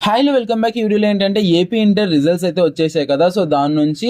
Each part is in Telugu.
హాయ్లో వెల్కమ్ బ్యాక్. ఈ వీడియోలో ఏంటంటే ఏపీ ఇంటర్ రిజల్ట్స్ అయితే వచ్చేసాయి కదా. సో దాని నుంచి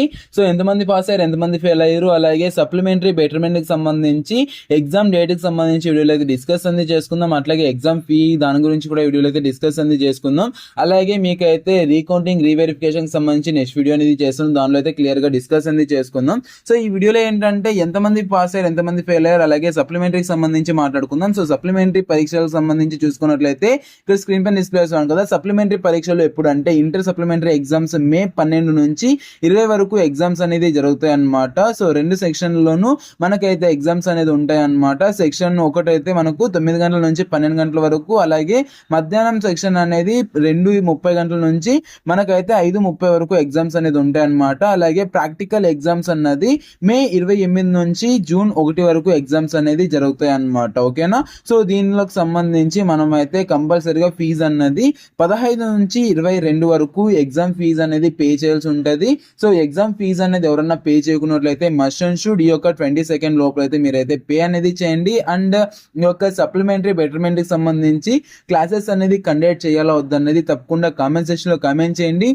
ఎంతమంది పాస్ అయ్యారు, ఎంతమంది ఫెయిల్ అయ్యారు, అలాగే సప్లిమెంటరీ బెటర్మెంట్కి సంబంధించి ఎగ్జామ్ డేట్కి సంబంధించి వీడియోలో అయితే డిస్కస్ అనేది చేసుకుందాం. అట్లాగే ఎగ్జామ్ ఫీ దాని గురించి కూడా వీడియోలో అయితే డిస్కస్ అనేది చేసుకుందాం. అలాగే మీకైతే రీకౌంటింగ్ రీవెరిఫికేషన్కి సంబంధించి నెక్స్ట్ వీడియో అనేది చేస్తున్నాం. దానిలో అయితే క్లియర్గా డిస్కస్ అనేది చేసుకుందాం. సో ఈ వీడియోలో ఏంటంటే ఎంతమంది పాస్ అయ్యారు, ఎంతమంది ఫెయిల్ అయ్యారు, అలాగే సప్లిమెంటరీకి సంబంధించి మాట్లాడుకుందాం. సో సప్లిమెంటరీ పరీక్షలకు సంబంధించి చూసుకున్నట్లయితే ఇక్కడ స్క్రీన్ పైన డిస్ప్లే అవుతుంది కదా. సప్లిమెంటరీ పరీక్షలు ఎప్పుడు అంటే ఇంటర్ సప్లిమెంటరీ ఎగ్జామ్స్ మే 12 నుంచి 20 వరకు ఎగ్జామ్స్ అనేది జరుగుతాయి అన్నమాట. సో రెండు సెక్షన్లోనూ మనకైతే ఎగ్జామ్స్ అనేది ఉంటాయి అన్నమాట. సెక్షన్ ఒకటైతే మనకు 9 గంటల నుంచి 12 గంటల వరకు, అలాగే మధ్యాహ్నం సెక్షన్ అనేది 2:30 గంటల నుంచి మనకైతే 5:30 వరకు ఎగ్జామ్స్ అనేది ఉంటాయి అన్నమాట. అలాగే ప్రాక్టికల్ ఎగ్జామ్స్ అన్నది మే 28 నుంచి జూన్ 1 వరకు ఎగ్జామ్స్ అనేది జరుగుతాయి అన్నమాట. ఓకేనా. సో దీనిలోకి సంబంధించి మనం అయితే కంపల్సరీగా ఫీజు అన్నది 15 నుంచి 22 వరకు ఎగ్జామ్ ఫీజు అనేది పే చేయాల్సి ఉంటుంది. సో ఎగ్జామ్ ఫీజు అనేది ఎవరన్నా పే చేయకున్నట్లయితే మస్ట్ అండ్ షుడ్ ఈ యొక్క 22 లోపల అయితే మీరైతే పే అనేది చేయండి. అండ్ ఈ యొక్క సప్లిమెంటరీ బెటర్మెంట్ కి సంబంధించి క్లాసెస్ అనేది కండక్ట్ చేయాలా వద్దనేది తప్పకుండా కామెంట్ సెక్షన్ లో కామెంట్ చేయండి.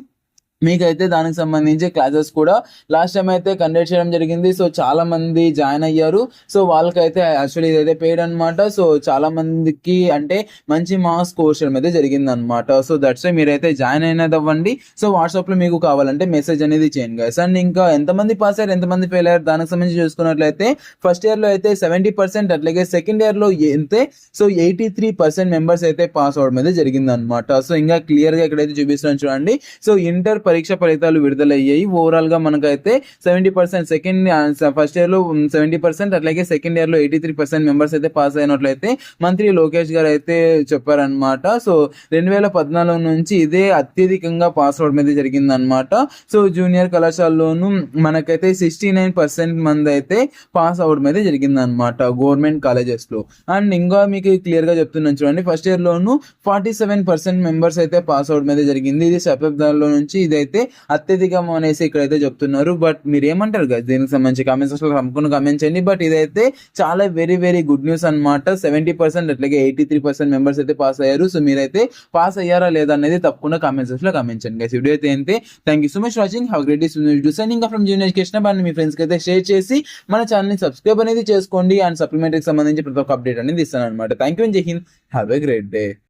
మీకైతే దానికి సంబంధించి క్లాసెస్ కూడా లాస్ట్ టైం అయితే కండక్ట్ చేయడం జరిగింది. సో చాలా మంది జాయిన్ అయ్యారు. సో వాళ్ళకైతే యాక్చువల్లీ ఇదైతే పెయిడ్ అనమాట. సో చాలా మందికి అంటే మంచి మార్క్స్ స్కోర్ చేయడం అయితే జరిగింది అనమాట. సో దట్స్ వై మీరైతే జాయిన్ అయినది అవ్వండి. సో వాట్సాప్లో మీకు కావాలంటే మెసేజ్ అనేది చేయండి గైస్. అండ్ ఇంకా ఎంతమంది పాస్ అయ్యారు, ఎంతమంది ఫెయిల్ అయ్యారు దానికి సంబంధించి చూసుకున్నట్లయితే ఫస్ట్ ఇయర్లో అయితే 70%, అట్లాగే సెకండ్ ఇయర్లో అయితే 83% మెంబర్స్ అయితే పాస్ అవడం అయితే జరిగింది అనమాట. సో ఇంకా క్లియర్గా ఇక్కడైతే చూపిస్తున్నాను చూడండి. సో ఇంటర్ పరీక్ష ఫలితాలు విడుదలయ్యాయి. ఓవరాల్ గా మనకైతే 70% ఫస్ట్ ఇయర్ లో 70%, అట్లాగే సెకండ్ ఇయర్ లో 83% మెంబర్స్ అయితే పాస్ అయినట్లయితే మంత్రి లోకేష్ గారు అయితే చెప్పారనమాట. సో 2014 నుంచి ఇదే అత్యధికంగా పాస్ అవడం అయితే జరిగింది అనమాట. సో జూనియర్ కళాశాలలోను మనకైతే 69% మంది అయితే పాస్ అవడం అయితే జరిగింది అనమాట గవర్నమెంట్ కాలేజెస్ లో. అండ్ ఇంకా మీకు క్లియర్ గా చెప్తున్నాను చూడండి. ఫస్ట్ ఇయర్ లోను 47% మెంబర్స్ అయితే పాస్ అవడం అయితే జరిగింది. ఇది శతాబ్దాల్లో నుంచి ఇదైతే అత్యధికం అనేసి ఇక్కడైతే చెప్తున్నారు. బట్ మీరు ఏమంటారు కదా దీనికి సంబంధించి కామెంట్ సెక్షన్ లో తప్పకుండా కామెంట్ చేయండి. బట్ ఇదైతే చాలా వెరీ వెరీ గుడ్ న్యూస్ అనమాట. 70% అట్లాగే 83% మెంబర్స్ అయితే పాస్ అయ్యారు. సో మీరైతే పాస్ అయ్యారా లేదా అనేది తప్పకుండా కామెంట్ సెక్షన్ లో కామెంట్ చేయండి గైస్. వీడియో అయితే అంతే. Thank you so much watching. Have great day. Signing off from junior education. And me friends కి అయితే షేర్ చేసి మన ఛానల్ ని సబ్స్క్రైబ్ అనేది చేసుకోండి. అండ్ సప్లిమెంటరీకి సంబంధించి ప్రతి ఒక్క అప్డేట్ అనేది ఇస్తాను అనమాట. థ్యాంక్ యూ అండ్ జై Hind. Have a great day.